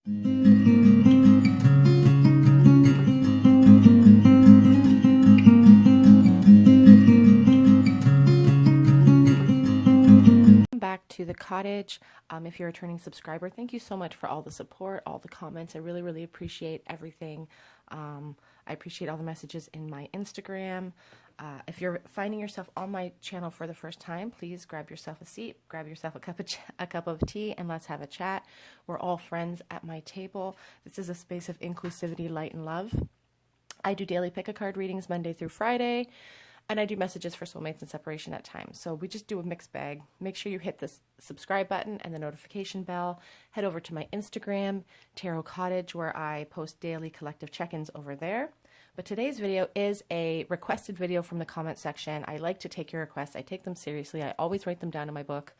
Back to the cottage. If you're a returning subscriber, thank you so much for all the support, all the comments. I really appreciate everything. I appreciate all the messages in my Instagram. If you're finding yourself on my channel for the first time, please grab yourself a seat, grab yourself a cup of tea, and let's have a chat. We're all friends at my table. This is a space of inclusivity, light, and love. I do daily pick-a-card readings Monday through Friday. And I do messages for soulmates and separation at times. So we just do a mixed bag. Make sure you hit the subscribe button and the notification bell. Head over to my Instagram, Tarot Cottage, where I post daily collective check-ins over there. But today's video is a requested video from the comment section. I like to take your requests. I take them seriously. I always write them down in my book.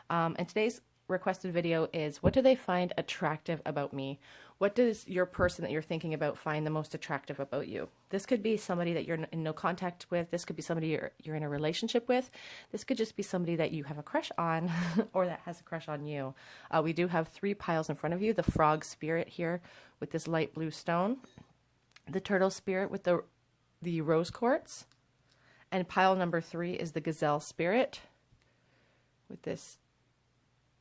And today's requested video is, what do they find attractive about me? What does your person that you're thinking about find the most attractive about you? This could be somebody that you're in no contact with. This could be somebody you're in a relationship with. This could just be somebody that you have a crush on or that has a crush on you. We do have 3 piles in front of you. The frog spirit here with this light blue stone. The turtle spirit with the rose quartz. And pile number 3 is the gazelle spirit with this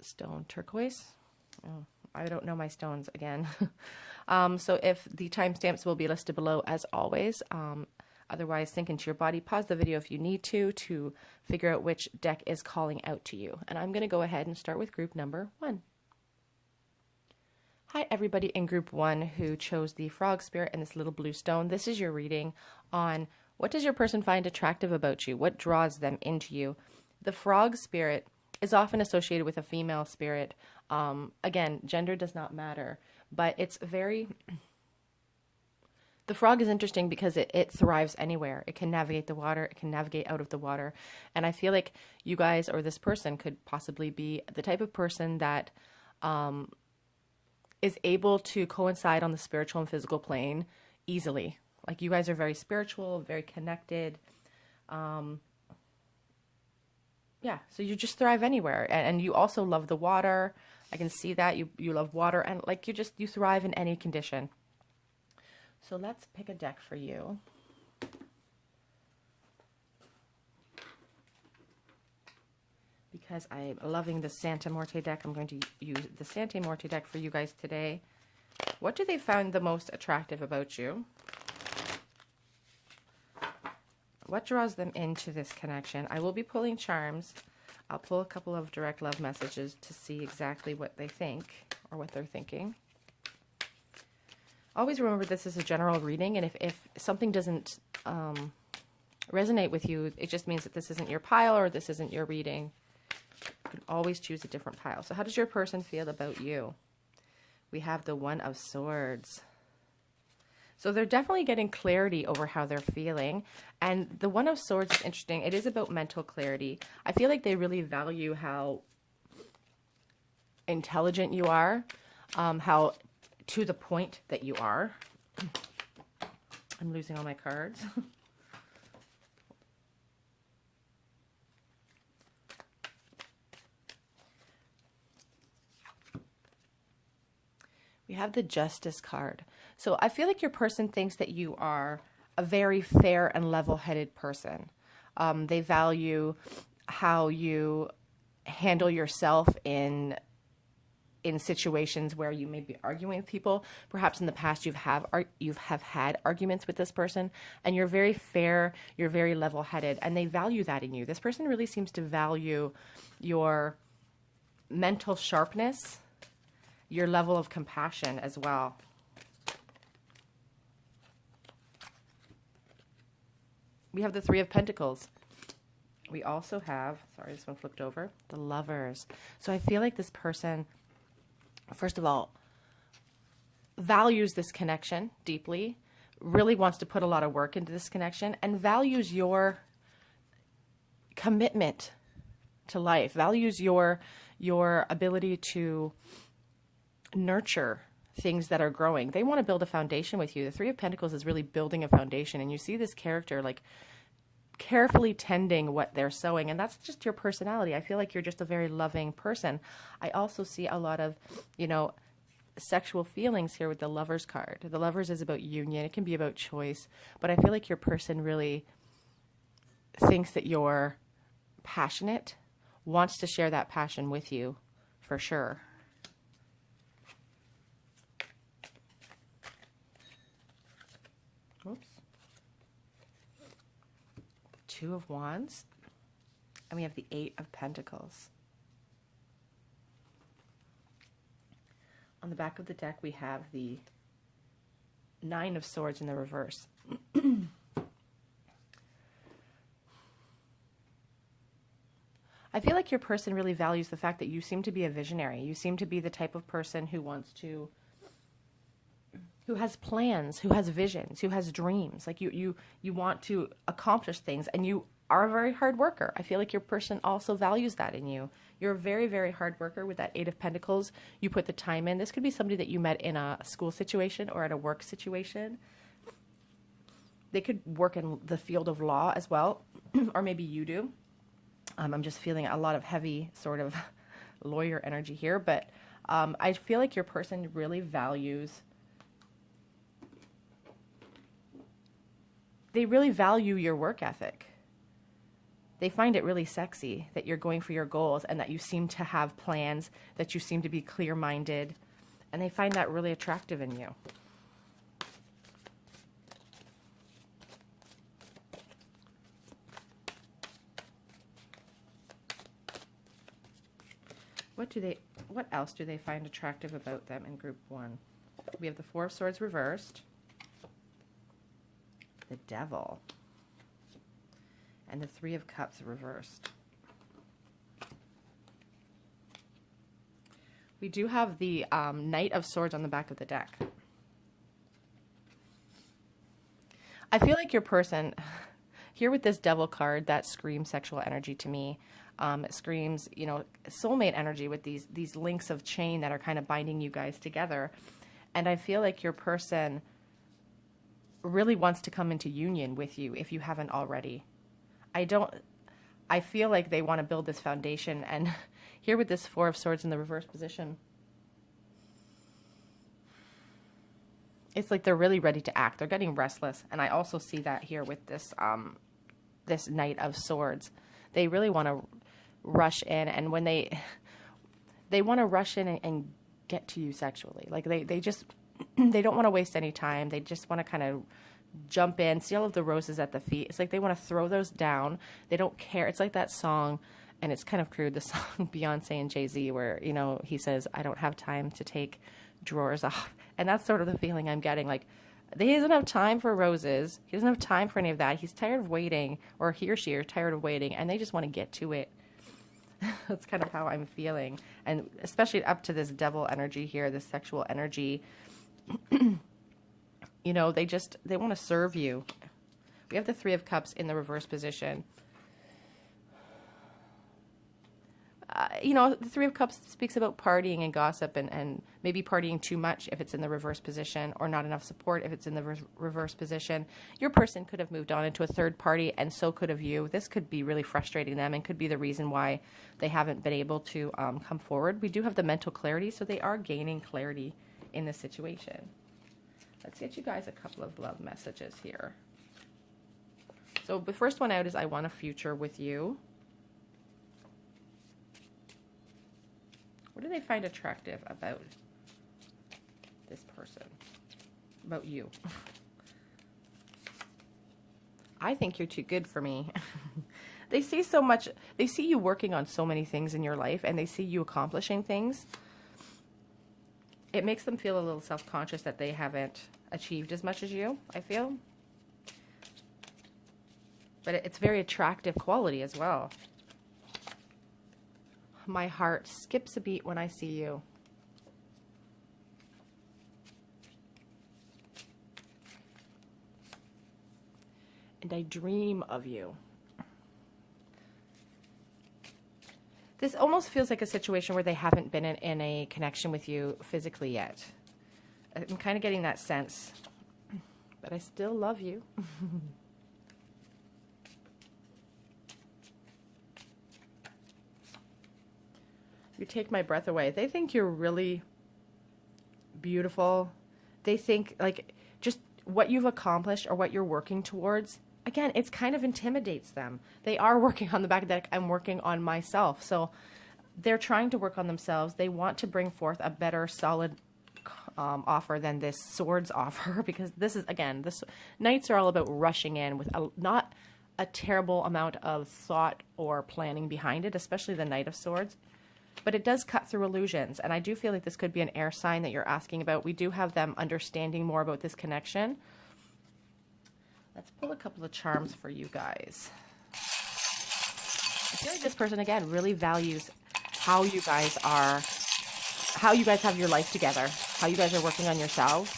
stone turquoise. Oh, I don't know my stones again. So if the timestamps will be listed below as always. Otherwise, think into your body. Pause the video if you need to figure out which deck is calling out to you. And I'm going to go ahead and start with group number 1. Hi everybody in group 1 who chose the frog spirit and this little blue stone. This is your reading on what does your person find attractive about you? What draws them into you? The frog spirit is often associated with a female spirit. Again, gender does not matter, but it's very... The frog is interesting because it thrives anywhere. It can navigate the water. It can navigate out of the water. And I feel like you guys or this person could possibly be the type of person that is able to coincide on the spiritual and physical plane easily. Like you guys are very spiritual, very connected. Yeah, so you just thrive anywhere. And you also love the water. I can see that. You love water and like you thrive in any condition. So let's pick a deck for you. Because I'm loving the Santa Muerte deck, I'm going to use the Santa Muerte deck for you guys today. What do they find the most attractive about you? What draws them into this connection? I will be pulling charms. I'll pull a couple of direct love messages to see exactly what they think or what they're thinking. Always remember this is a general reading, and if something doesn't resonate with you, it just means that this isn't your pile or this isn't your reading. You can always choose a different pile. So how does your person feel about you? We have the One of Swords. So they're definitely getting clarity over how they're feeling. And the One of Swords is interesting. It is about mental clarity. I feel like they really value how intelligent you are, how to the point that you are. I'm losing all my cards. We have the Justice card. So I feel like your person thinks that you are a very fair and level-headed person. They value how you handle yourself in situations where you may be arguing with people. Perhaps in the past you have had arguments with this person, and you're very fair, you're very level-headed, and they value that in you. This person really seems to value your mental sharpness, your level of compassion as well. We have the Three of Pentacles. We also have, sorry, this one flipped over, the Lovers. So I feel like this person, first of all, values this connection deeply, really wants to put a lot of work into this connection, and values your commitment to life, values your ability to nurture things that are growing. They want to build a foundation with you. The Three of Pentacles is really building a foundation, and you see this character like carefully tending what they're sowing, and that's just your personality. I feel like you're just a very loving person. I also see a lot of, sexual feelings here with the Lovers card. The Lovers is about union. It can be about choice, but I feel like your person really thinks that you're passionate, wants to share that passion with you for sure. Oops. Two of Wands. And we have the Eight of Pentacles. On the back of the deck, we have the Nine of Swords in the reverse. I feel like your person really values the fact that you seem to be a visionary. You seem to be the type of person who has plans, who has visions, who has dreams. Like you want to accomplish things, and you are a very hard worker. I feel like your person also values that in you. You're a very, very hard worker with that Eight of Pentacles. You put the time in. This could be somebody that you met in a school situation or at a work situation. They could work in the field of law as well, or maybe you do. I'm just feeling a lot of heavy sort of lawyer energy here, but I feel like your person really values, they really value your work ethic. They find it really sexy that you're going for your goals and that you seem to have plans, that you seem to be clear-minded, and they find that really attractive in you. What else do they find attractive about them in group one? We have the Four of Swords reversed, the Devil, and the Three of Cups reversed. We do have the Knight of Swords on the back of the deck. I feel like your person, here with this Devil card, that screams sexual energy to me. It screams, you know, soulmate energy with these links of chain that are kind of binding you guys together. And I feel like your person really wants to come into union with you if you haven't already. I feel like they want to build this foundation. And here with this Four of Swords in the reverse position, it's like they're really ready to act. They're getting restless. And I also see that here with this, this Knight of Swords. They really want to rush in, and when they want to rush in and get to you sexually. Like they just, they don't want to waste any time. They just want to kind of jump in, see all of the roses at the feet. It's like they want to throw those down. They don't care. It's like that song, and it's kind of crude, the song Beyonce and Jay-Z, where, you know, he says, I don't have time to take drawers off. And that's sort of the feeling I'm getting. Like, he doesn't have time for roses. He doesn't have time for any of that. He's tired of waiting, or he or she are tired of waiting, and they just want to get to it. That's kind of how I'm feeling. And especially up to this Devil energy here, this sexual energy, you know, they want to serve you. We have the Three of Cups in the reverse position. You know, the Three of Cups speaks about partying and gossip, and maybe partying too much if it's in the reverse position, or not enough support if it's in the reverse position. Your person could have moved on into a third party, and so could have you. This could be really frustrating them and could be the reason why they haven't been able to come forward. We do have the mental clarity, so they are gaining clarity in this situation. Let's get you guys a couple of love messages here. So the first one out is, I want a future with you. What do they find attractive about this person? About you? I think you're too good for me. They see so much. They see you working on so many things in your life, and they see you accomplishing things. It makes them feel a little self-conscious that they haven't achieved as much as you, I feel. But it's very attractive quality as well. My heart skips a beat when I see you. And I dream of you. This almost feels like a situation where they haven't been in a connection with you physically yet. I'm kind of getting that sense. But I still love you. You take my breath away. They think you're really beautiful. They think like just what you've accomplished or what you're working towards. Again, it's kind of intimidates them. They are working on the back of the deck. I'm working on myself. So they're trying to work on themselves. They want to bring forth a better, solid offer than this swords offer, because this is, again, this knights are all about rushing in with not a terrible amount of thought or planning behind it, especially the Knight of Swords. But it does cut through illusions, and I do feel like this could be an air sign that you're asking about. We do have them understanding more about this connection. Let's pull a couple of charms for you guys. I feel like this person, again, really values how you guys are, how you guys have your life together, how you guys are working on yourselves.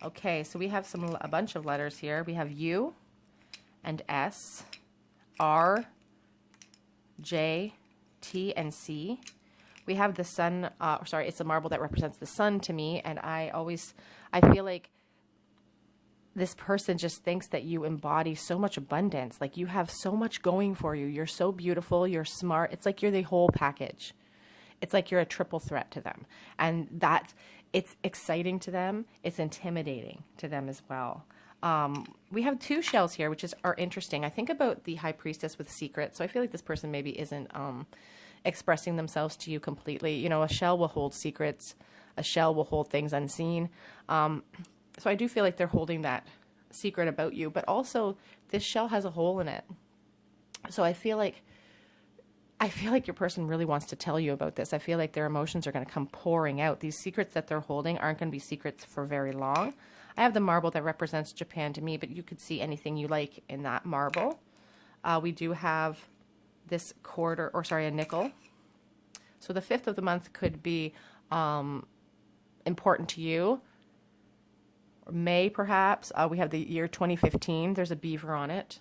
Okay, so we have a bunch of letters here. We have U and S, R, J, T, and C. We have the sun, sorry, it's a marble that represents the sun to me, and I feel like this person just thinks that you embody so much abundance. Like you have so much going for you. You're so beautiful. You're smart. It's like you're the whole package. It's like you're a triple threat to them. And it's exciting to them. It's intimidating to them as well. We have two shells here, which are interesting. I think about the High Priestess with secrets. So I feel like this person maybe isn't expressing themselves to you completely. You know, a shell will hold secrets. A shell will hold things unseen. So I do feel like they're holding that secret about you, but also this shell has a hole in it. So I feel like your person really wants to tell you about this. I feel like their emotions are going to come pouring out. These secrets that they're holding aren't going to be secrets for very long. I have the marble that represents Japan to me, but you could see anything you like in that marble. We do have this a nickel. So the 5th of the month could be important to you. May, perhaps. We have the year 2015. There's a beaver on it.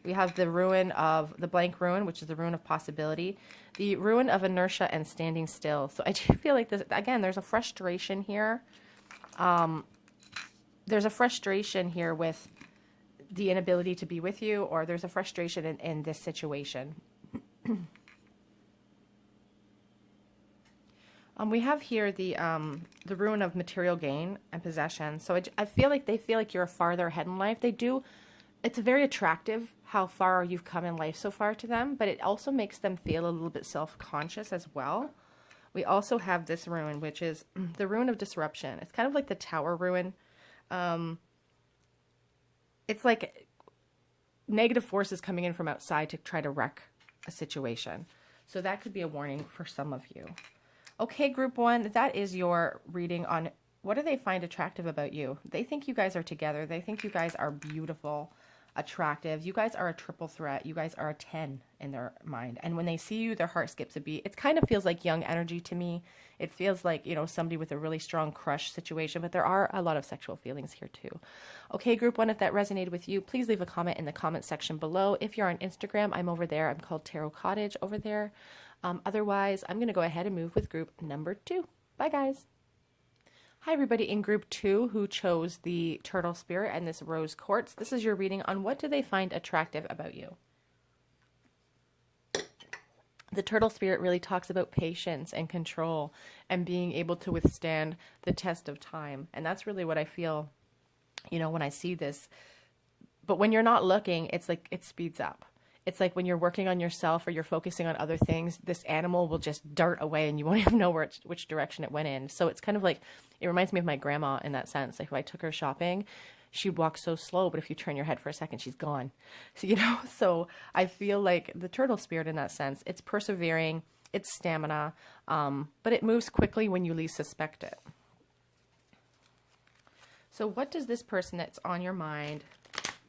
We have the blank ruin, which is the ruin of possibility. The ruin of inertia and standing still. So I do feel like this, again, there's a frustration here. There's a frustration here with the inability to be with you, or there's a frustration in this situation. We have here the ruin of material gain and possession. So I feel like they feel like you're farther ahead in life. They do. It's very attractive how far you've come in life so far to them, but it also makes them feel a little bit self-conscious as well. We also have this ruin, which is the ruin of disruption. It's kind of like the tower ruin. It's like negative forces coming in from outside to try to wreck a situation. So that could be a warning for some of you. Okay, group 1, that is your reading on what do they find attractive about you. They think you guys are together. They think you guys are beautiful, attractive. You guys are a triple threat. You guys are a 10 in their mind. And when they see you, their heart skips a beat. It kind of feels like young energy to me. It feels like, you know, somebody with a really strong crush situation, but there are a lot of sexual feelings here too. Okay, group 1, if that resonated with you, please leave a comment in the comment section below. If you're on Instagram, I'm over there. I'm called Tarot Cottage over there. Otherwise, I'm going to go ahead and move with group number 2. Bye, guys. Hi, everybody in group 2 who chose the turtle spirit and this rose quartz. This is your reading on what do they find attractive about you. The turtle spirit really talks about patience and control and being able to withstand the test of time. And that's really what I feel, you know, when I see this. But when you're not looking, it's like it speeds up. It's like when you're working on yourself or you're focusing on other things, this animal will just dart away and you won't even know which direction it went in. So it's kind of like, it reminds me of my grandma in that sense. Like if I took her shopping, she'd walk so slow, but if you turn your head for a second, she's gone. So, you know, so I feel like the turtle spirit in that sense, it's persevering, it's stamina, but it moves quickly when you least suspect it. So what does this person that's on your mind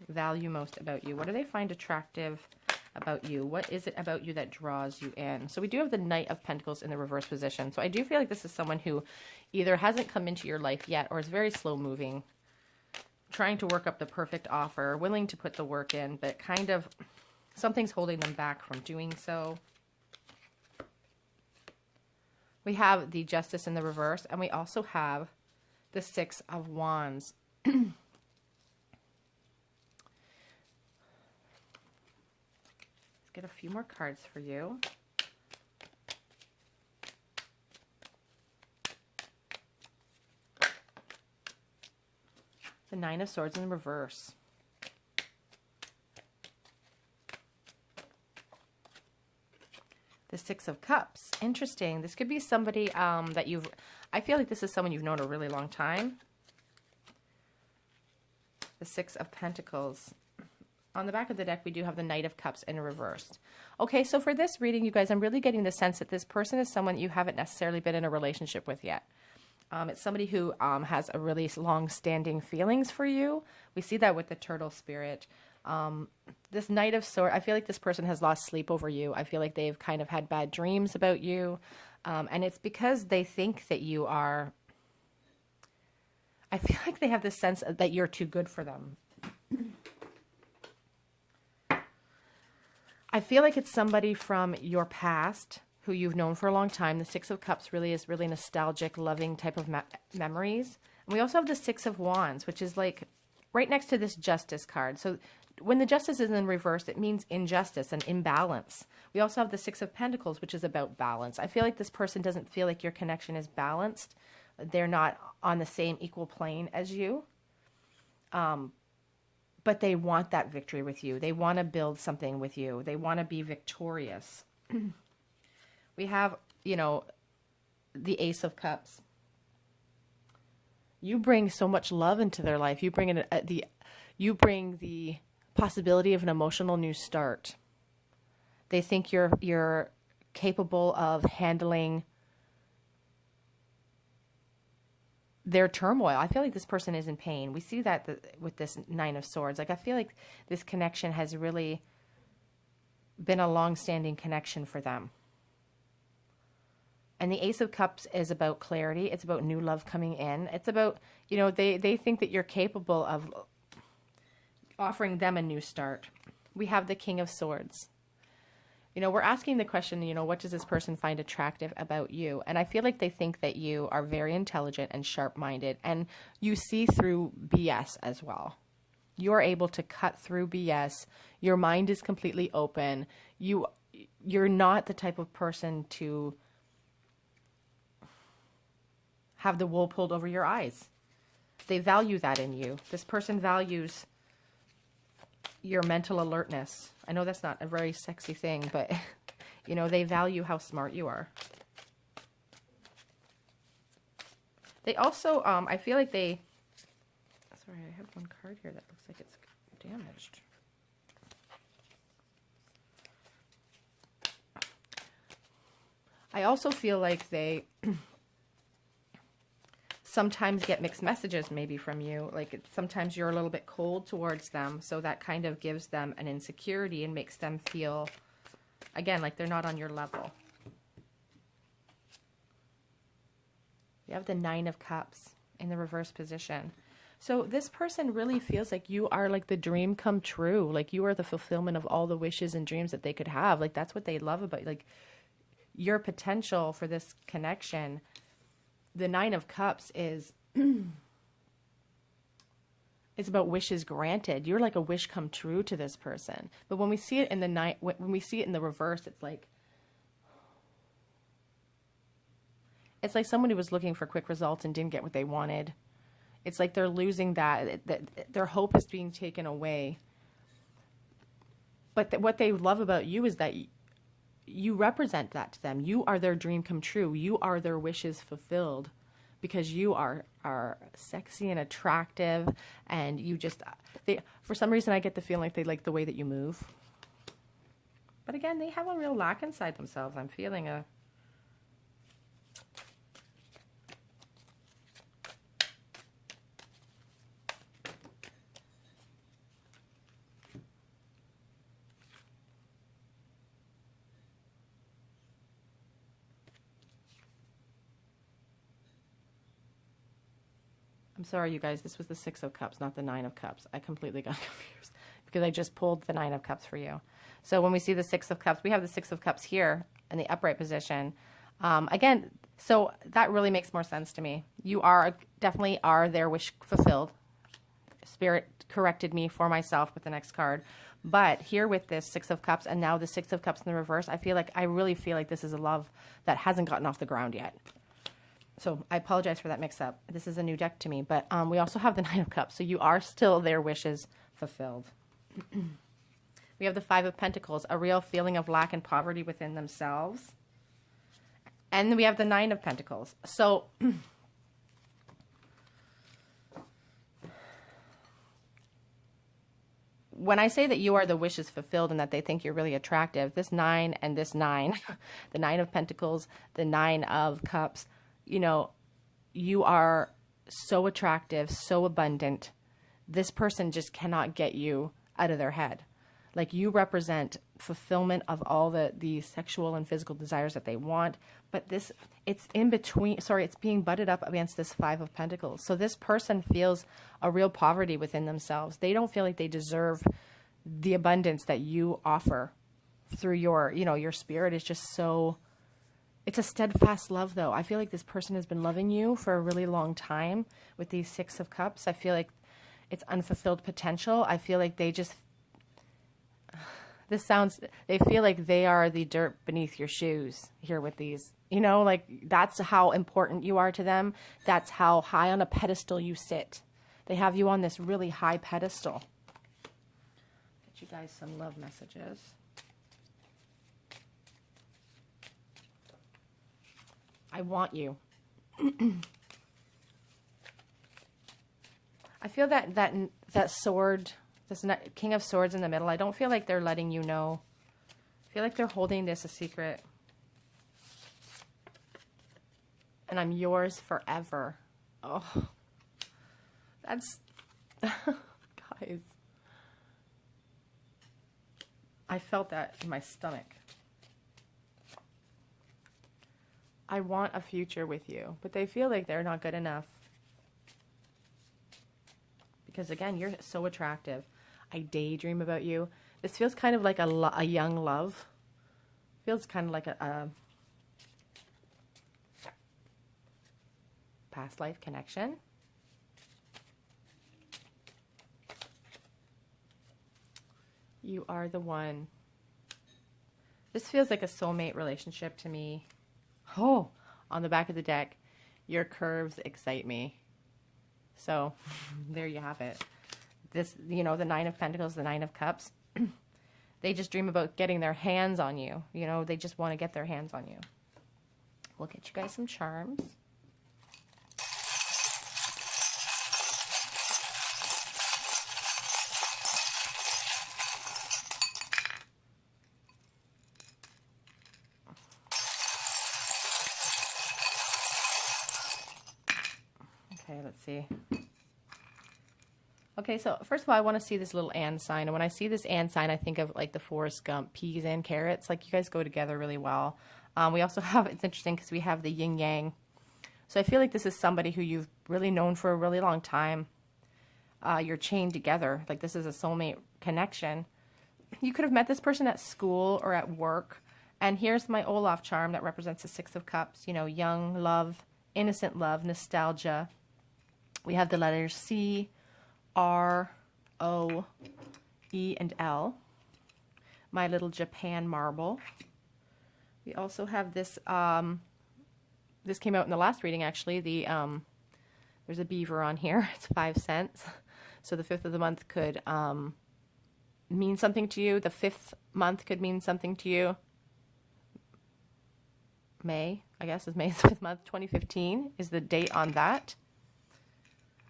value most about you? What do they find attractive about you? What is it about you that draws you in? So we do have the Knight of Pentacles in the reverse position. So I do feel like this is someone who either hasn't come into your life yet or is very slow moving, trying to work up the perfect offer, willing to put the work in, but kind of something's holding them back from doing so. We have the Justice in the reverse, and we also have the Six of Wands. get a few more cards for you. The Nine of Swords in reverse. The Six of Cups. Interesting. This could be somebody that I feel like this is someone you've known a really long time. The Six of Pentacles. On the back of the deck, we do have the Knight of Cups in reversed. Okay, so for this reading, you guys, I'm really getting the sense that this person is someone you haven't necessarily been in a relationship with yet. It's somebody who has a really long-standing feelings for you. We see that with the turtle spirit. This Knight of Swords, I feel like this person has lost sleep over you. I feel like they've kind of had bad dreams about you. And it's because they think that you are... I feel like they have this sense that you're too good for them. I feel like it's somebody from your past who you've known for a long time. The Six of Cups really is really nostalgic, loving type of memories. And we also have the Six of Wands, which is like right next to this Justice card. So when the Justice is in reverse, it means injustice and imbalance. We also have the Six of Pentacles, which is about balance. I feel like this person doesn't feel like your connection is balanced. They're not on the same equal plane as you. But they want that victory with you. They want to build something with you. They want to be victorious. We have, you know, the Ace of Cups. You bring so much love into their life. You bring the possibility of an emotional new start. They think you're capable of handling their turmoil. I feel like this person is in pain. We see that with this Nine of Swords. Like, I feel like this connection has really been a long-standing connection for them. And the Ace of Cups is about clarity. It's about new love coming in. It's about, you know, they think that you're capable of offering them a new start. We have the King of Swords. You know, we're asking the question, you know, what does this person find attractive about you? And I feel like they think that you are very intelligent and sharp-minded, and you see through BS as well. You're able to cut through BS. Your mind is completely open. You're not the type of person to have the wool pulled over your eyes. They value that in you. This person values your mental alertness. I know that's not a very sexy thing, but, you know, they value how smart you are. They also, I feel like they... Sorry, I have one card here that looks like it's damaged. I also feel like they... sometimes get mixed messages maybe from you. Like sometimes you're a little bit cold towards them. So that kind of gives them an insecurity and makes them feel, again, like they're not on your level. You have the Nine of Cups in the reverse position. So this person really feels like you are like the dream come true. Like you are the fulfillment of all the wishes and dreams that they could have. Like that's what they love about, like, your potential for this connection. The Nine of Cups is it's about wishes granted. You're like a wish come true to this person. But when we see it in the when we see it in the reverse, it's like someone who was looking for quick results and didn't get what they wanted. It's like they're losing that their hope is being taken away. But what they love about you is that you represent that to them. You are their dream come true. You are their wishes fulfilled because you are sexy and attractive, and you just, for some reason I get the feeling like they like the way that you move. But again, they have a real lack inside themselves. I'm feeling a... I'm sorry, you guys. This was the Six of Cups, not the Nine of Cups. I completely got confused because I just pulled the Nine of Cups for you. So when we see the Six of Cups, we have the Six of Cups here in the upright position. Again, so that really makes more sense to me. You definitely are their wish fulfilled. Spirit corrected me for myself with the next card. But here with this Six of Cups and now the Six of Cups in the reverse, I really feel like this is a love that hasn't gotten off the ground yet. So I apologize for that mix-up. This is a new deck to me. But we also have the Nine of Cups. So you are still their wishes fulfilled. We have the Five of Pentacles, a real feeling of lack and poverty within themselves. And we have the Nine of Pentacles. So when I say that you are the wishes fulfilled and that they think you're really attractive, this 9 and this 9, the Nine of Pentacles, the Nine of Cups, you know, you are so attractive, so abundant. This person just cannot get you out of their head. Like, you represent fulfillment of all the sexual and physical desires that they want. But this, it's in between, sorry, it's being butted up against this Five of Pentacles. So this person feels a real poverty within themselves. They don't feel like they deserve the abundance that you offer through your, you know, your spirit is just so, it's a steadfast love though. I feel like this person has been loving you for a really long time with these Six of Cups. I feel like it's unfulfilled potential. I feel like they just, they feel like they are the dirt beneath your shoes here with these, you know, like that's how important you are to them. That's how high on a pedestal you sit. They have you on this really high pedestal. Get you guys some love messages. I want you. I feel that sword, this King of Swords in the middle, I don't feel like they're letting you know. I feel like they're holding this a secret. And I'm yours forever. Oh, that's, guys. I felt that in my stomach. I want a future with you, but they feel like they're not good enough. Because again, you're so attractive. I daydream about you. This feels kind of like a young love. Feels kind of like a past life connection. You are the one. This feels like a soulmate relationship to me. Oh, on the back of the deck, your curves excite me. So there you have it. This, you know, the Nine of Pentacles, the Nine of Cups, they just dream about getting their hands on you. You know, they just want to get their hands on you. We'll get you guys some charms. Okay, let's see. Okay, so first of all, I want to see this little and sign. And when I see this and sign, I think of like the Forrest Gump peas and carrots. Like, you guys go together really well. We also have, it's interesting because we have the yin yang. So I feel like this is somebody who you've really known for a really long time. You're chained together. Like, this is a soulmate connection. You could have met this person at school or at work. And here's my Olaf charm that represents the Six of Cups. You know, young love, innocent love, nostalgia. We have the letters C, R, O, E, and L. My little Japan marble. We also have this, this came out in the last reading actually, there's a beaver on here, it's 5 cents. So the 5th of the month could mean something to you. The 5th month could mean something to you. May, I guess, is May the 5th month, 2015 is the date on that.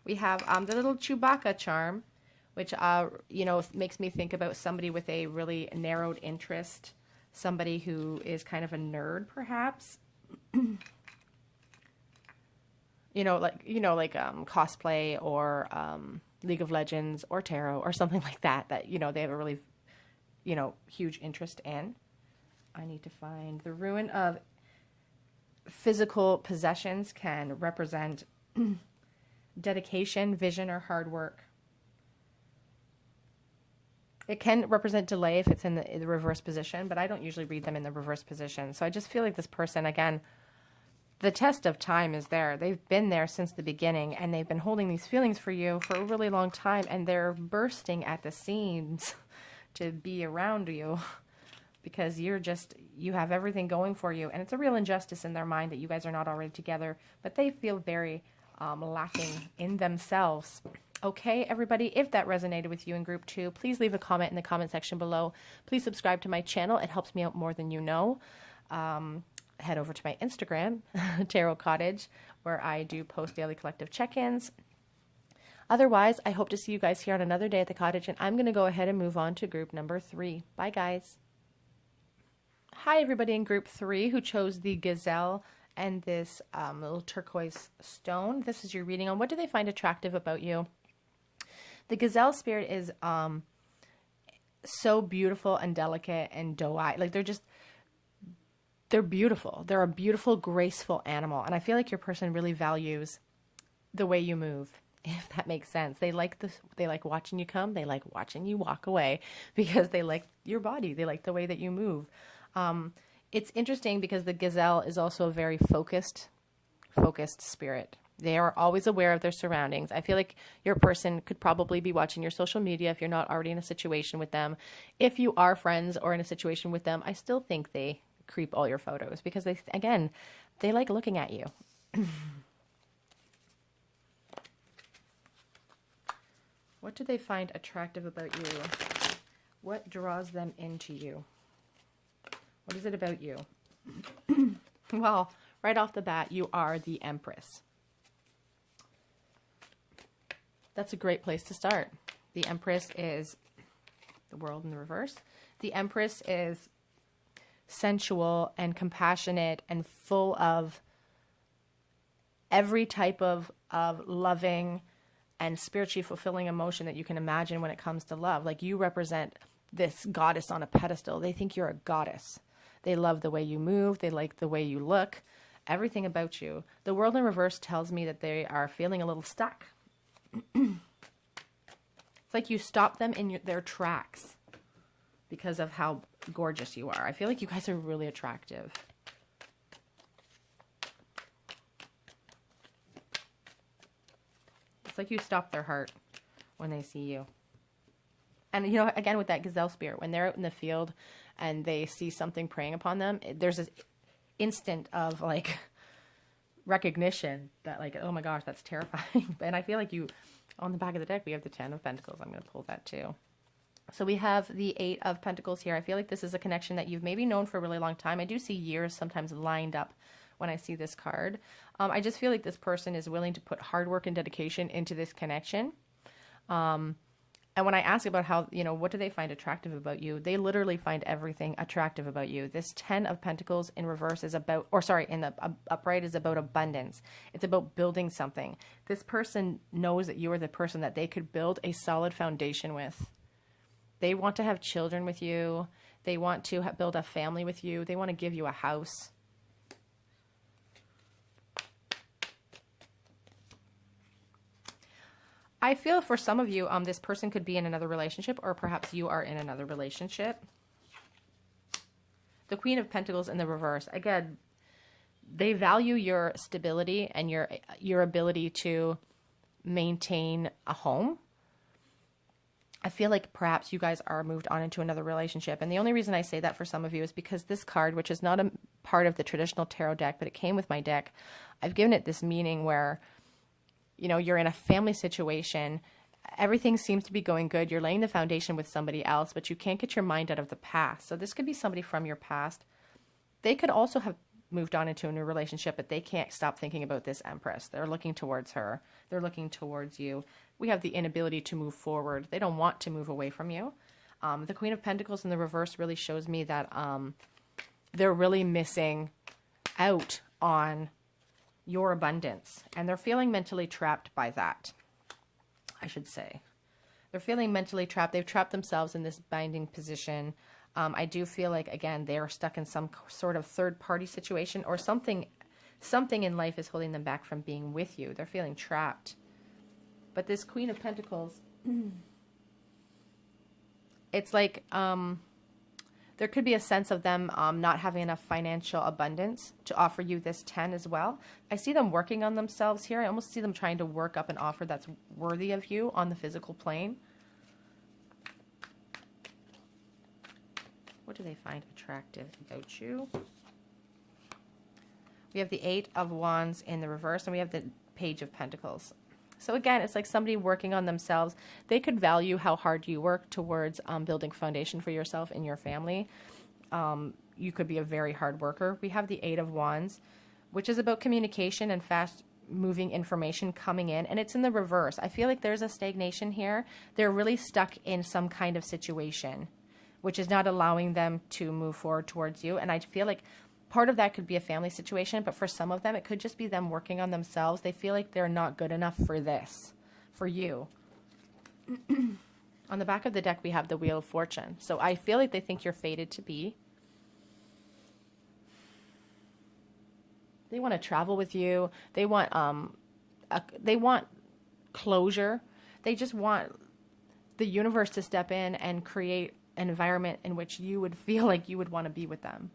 We have the little Chewbacca charm, which, you know, makes me think about somebody with a really narrowed interest, somebody who is kind of a nerd, perhaps. you know, like cosplay or League of Legends or tarot or something like that, that, you know, they have a really, you know, huge interest in. I need to find the ruin of physical possessions can represent dedication, vision, or hard work. It can represent delay if it's in the reverse position, but I don't usually read them in the reverse position. So I just feel like this person, again, the test of time is there. They've been there since the beginning, and they've been holding these feelings for you for a really long time, and they're bursting at the seams to be around you because you have everything going for you. And it's a real injustice in their mind that you guys are not already together, but they feel very lacking in themselves. Okay, everybody, if that resonated with you in group 2, please leave a comment in the comment section below. Please subscribe to my channel. It helps me out more than you know. Head over to my Instagram, Tarot Cottage, where I do post daily collective check-ins. Otherwise, I hope to see you guys here on another day at the cottage, and I'm going to go ahead and move on to group number 3. Bye, guys. Hi, everybody in group 3 who chose the gazelle and this little turquoise stone. This is your reading on what do they find attractive about you. The gazelle spirit is so beautiful and delicate and doe-eyed. Like they're beautiful. They're a beautiful, graceful animal. And I feel like your person really values the way you move, if that makes sense. They like watching you come. They like watching you walk away because they like your body. They like the way that you move. It's interesting because the gazelle is also a very focused spirit. They are always aware of their surroundings. I feel like your person could probably be watching your social media if you're not already in a situation with them. If you are friends or in a situation with them, I still think they creep all your photos because they like looking at you. What do they find attractive about you? What draws them into you? What is it about you? Well, right off the bat, you are the Empress. That's a great place to start. The Empress is the world in the reverse. The Empress is sensual and compassionate and full of every type of loving and spiritually fulfilling emotion that you can imagine when it comes to love. Like you represent this goddess on a pedestal. They think you're a goddess. They love the way you move. They like the way you look. Everything about you. The world in reverse tells me that they are feeling a little stuck. It's like you stop them in their tracks because of how gorgeous you are. I feel like you guys are really attractive. It's like you stop their heart when they see you. And, you know, again, with that gazelle spirit, when they're out in the field and they see something preying upon them, there's this instant of, like, recognition that, like, oh my gosh, that's terrifying. And I feel like on the back of the deck, we have the 10 of Pentacles. I'm going to pull that too. So we have the 8 of Pentacles here. I feel like this is a connection that you've maybe known for a really long time. I do see years sometimes lined up when I see this card. I just feel like this person is willing to put hard work and dedication into this connection. And when I ask about how, you know, what do they find attractive about you? They literally find everything attractive about you. This 10 of Pentacles in reverse is about, or sorry, in the upright is about abundance. It's about building something. This person knows that you are the person that they could build a solid foundation with. They want to have children with you. They want to build a family with you. They want to give you a house. I feel for some of you, this person could be in another relationship, or perhaps you are in another relationship. The Queen of Pentacles in the reverse. Again, they value your stability and your ability to maintain a home. I feel like perhaps you guys are moved on into another relationship. And the only reason I say that for some of you is because this card, which is not a part of the traditional tarot deck, but it came with my deck, I've given it this meaning where, you know, you're in a family situation. Everything seems to be going good. You're laying the foundation with somebody else, but you can't get your mind out of the past. So this could be somebody from your past. They could also have moved on into a new relationship, but they can't stop thinking about this Empress. They're looking towards her. They're looking towards you. We have the inability to move forward. They don't want to move away from you. The Queen of Pentacles in the reverse really shows me that they're really missing out on your abundance, and they're feeling mentally trapped by that, I should say. They're feeling mentally trapped. They've trapped themselves in this binding position. I do feel like, again, they are stuck in some sort of third-party situation, or something in life is holding them back from being with you. They're feeling trapped. But this Queen of Pentacles, it's like there could be a sense of them not having enough financial abundance to offer you this 10 as well. I see them working on themselves here. I almost see them trying to work up an offer that's worthy of you on the physical plane. What do they find attractive about you? We have the Eight of Wands in the reverse, and we have the Page of Pentacles. So again, it's like somebody working on themselves. They could value how hard you work towards building foundation for yourself and your family. You could be a very hard worker. We have the Eight of Wands, which is about communication and fast moving information coming in, and it's in the reverse. I feel like there's a stagnation here. They're really stuck in some kind of situation, which is not allowing them to move forward towards you. And I feel like part of that could be a family situation, but for some of them, it could just be them working on themselves. They feel like they're not good enough for this, for you. On the back of the deck, we have the Wheel of Fortune. So I feel like they think you're fated to be. They want to travel with you. They want closure. They just want the universe to step in and create an environment in which you would feel like you would want to be with them.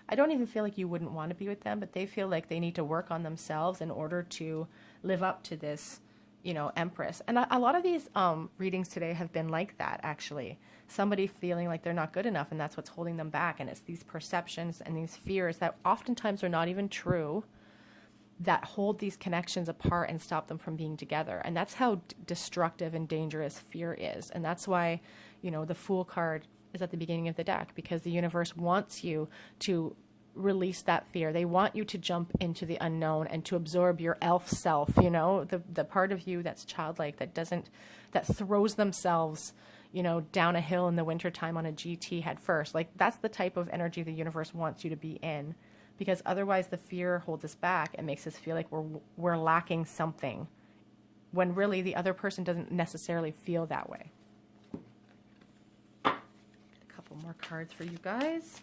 I don't even feel like you wouldn't want to be with them, but they feel like they need to work on themselves in order to live up to this, you know, Empress. And a lot of these readings today have been like that, actually. Somebody feeling like they're not good enough, and that's what's holding them back. And it's these perceptions and these fears that oftentimes are not even true that hold these connections apart and stop them from being together. And that's how destructive and dangerous fear is. And that's why, you know, the Fool card is at the beginning of the deck, because the universe wants you to release that fear. They want you to jump into the unknown and to absorb your elf self, you know, the part of you that's childlike, that throws themselves, you know, down a hill in the wintertime on a GT head first. Like, that's the type of energy the universe wants you to be in, because otherwise the fear holds us back and makes us feel like we're lacking something, when really the other person doesn't necessarily feel that way. More cards for you guys.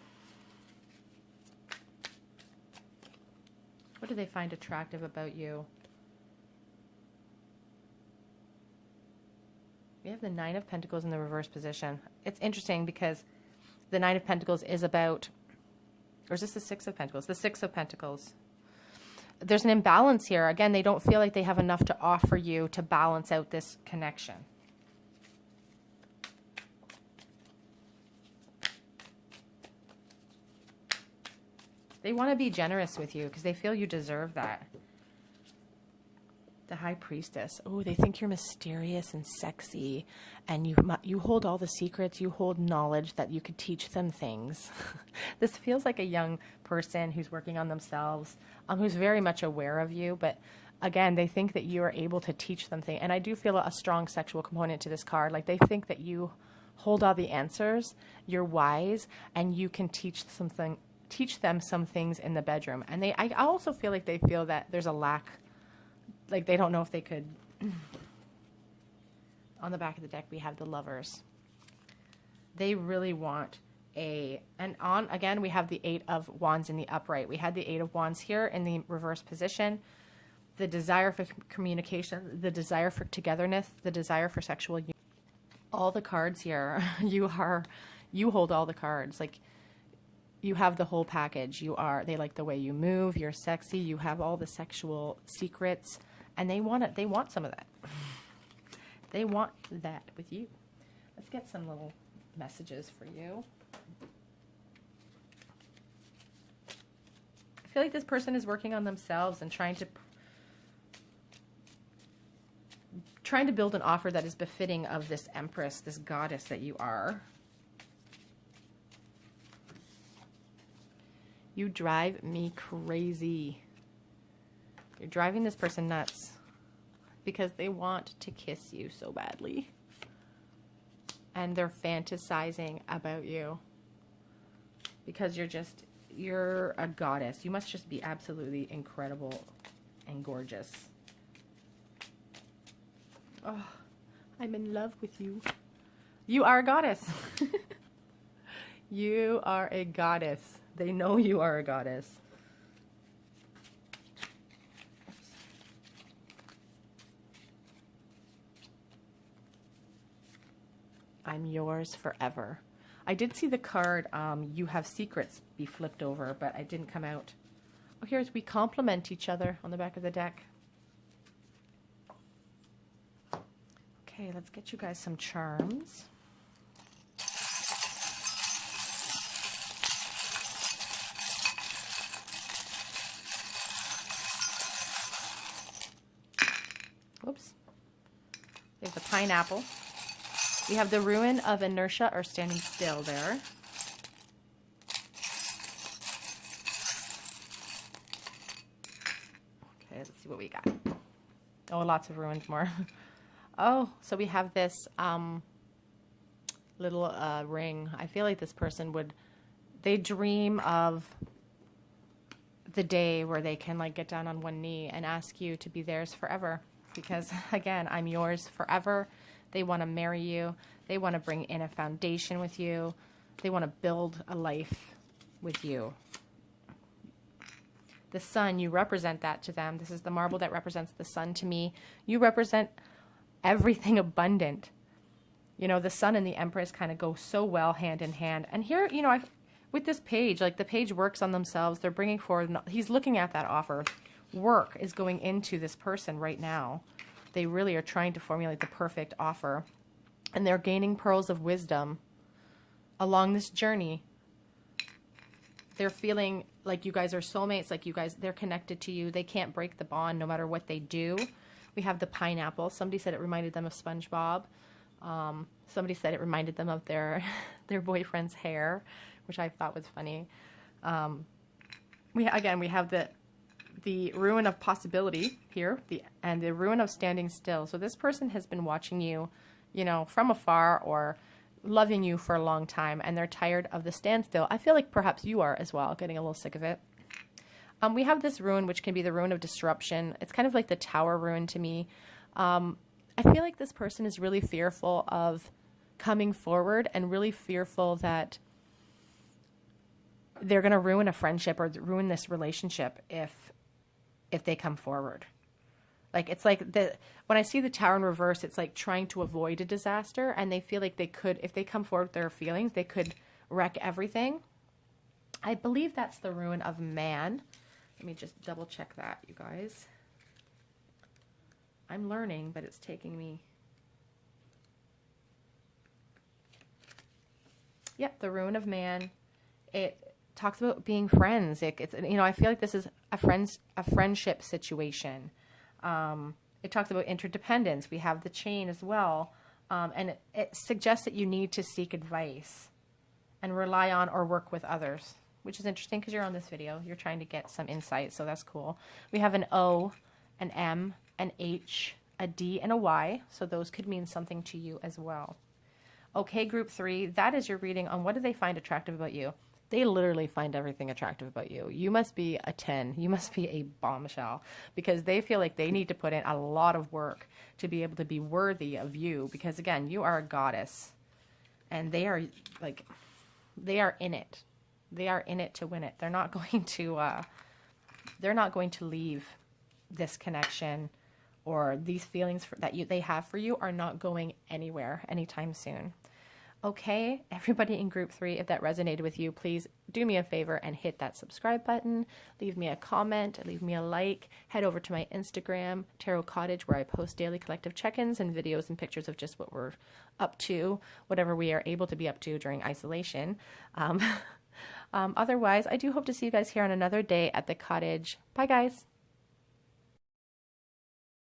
What do they find attractive about you? We have the Nine of Pentacles in the reverse position. It's interesting because the Nine of Pentacles is about, or is this the Six of Pentacles? The Six of Pentacles. There's an imbalance here. Again, they don't feel like they have enough to offer you to balance out this connection. They want to be generous with you because they feel you deserve that. The High Priestess. Oh, they think you're mysterious and sexy, and you hold all the secrets. You hold knowledge that you could teach them things. This feels like a young person who's working on themselves, who's very much aware of you. But again, they think that you are able to teach them things. And I do feel a strong sexual component to this card. Like, they think that you hold all the answers. You're wise, and you can teach them some things in the bedroom. And I also feel like they feel that there's a lack, like they don't know if they could. On the back of the deck, we have the Lovers. They really want again, we have the Eight of Wands in the upright. We had the Eight of Wands here in the reverse position. The desire for communication, the desire for togetherness, the desire for sexual union. All the cards here, you hold all the cards. Like, you have the whole package. They like the way you move, you're sexy, you have all the sexual secrets, and they want some of that. They want that with you. Let's get some little messages for you. I feel like this person is working on themselves and trying to build an offer that is befitting of this Empress, this goddess that you are. You drive me crazy. You're driving this person nuts because they want to kiss you so badly. And they're fantasizing about you because you're a goddess. You must just be absolutely incredible and gorgeous. Oh, I'm in love with you. You are a goddess. You are a goddess. They know you are a goddess. I'm yours forever. I did see the card, you have secrets, be flipped over, but it didn't come out. Oh, here's we complement each other on the back of the deck. Okay, let's get you guys some charms. the pineapple. We have the ruin of inertia or standing still there. Okay, let's see what we got. Oh, lots of ruins more. Oh, so we have this little ring. I feel like this person would, they dream of the day where they can like get down on one knee and ask you to be theirs forever. Because again, I'm yours forever. They want to marry you. They want to bring in a foundation with you. They want to build a life with you. The sun, you represent that to them. This is the marble that represents the sun to me. You represent everything abundant. You know, the sun and the empress kind of go so well hand in hand. And here, you know, with this page, like the page works on themselves. They're bringing forward, he's looking at that offer. Work is going into this person right now. They really are trying to formulate the perfect offer. And they're gaining pearls of wisdom along this journey. They're feeling like you guys are soulmates, like you guys, they're connected to you. They can't break the bond no matter what they do. We have the pineapple. Somebody said it reminded them of SpongeBob. Somebody said it reminded them of their boyfriend's hair, which I thought was funny. We have the ruin of possibility here, and the ruin of standing still. So this person has been watching you, you know, from afar or loving you for a long time, and they're tired of the standstill. I feel like perhaps you are as well, getting a little sick of it. We have this ruin, which can be the ruin of disruption. It's kind of like the tower ruin to me. I feel like this person is really fearful of coming forward and really fearful that they're going to ruin a friendship or ruin this relationship if they come forward. Like, it's like when I see the tower in reverse, it's like trying to avoid a disaster, and they feel like they could, if they come forward with their feelings, they could wreck everything. I believe that's the ruin of man. Let me just double check that, you guys. I'm learning, but it's taking me. Yep, the ruin of man. It talks about being friends. It's, you know, I feel like this is a friendship situation. It talks about interdependence. We have the chain as well. And it suggests that you need to seek advice and rely on or work with others, which is interesting because you're on this video. You're trying to get some insight, so that's cool. We have an O, an M, an H, a D, and a Y, so those could mean something to you as well. Okay, group 3, that is your reading on what do they find attractive about you. They literally find everything attractive about you. You must be a 10. You must be a bombshell, because they feel like they need to put in a lot of work to be able to be worthy of you, because again, you are a goddess, and they are like, they are in it. They are in it to win it. They're not going to leave this connection, or these feelings they have for you are not going anywhere anytime soon. Okay, everybody in group 3, if that resonated with you, please do me a favor and hit that subscribe button. Leave me a comment, leave me a like. Head over to my Instagram, Tarot Cottage, where I post daily collective check-ins and videos and pictures of just what we're up to, whatever we are able to be up to during isolation. Otherwise, I do hope to see you guys here on another day at the cottage. Bye, guys.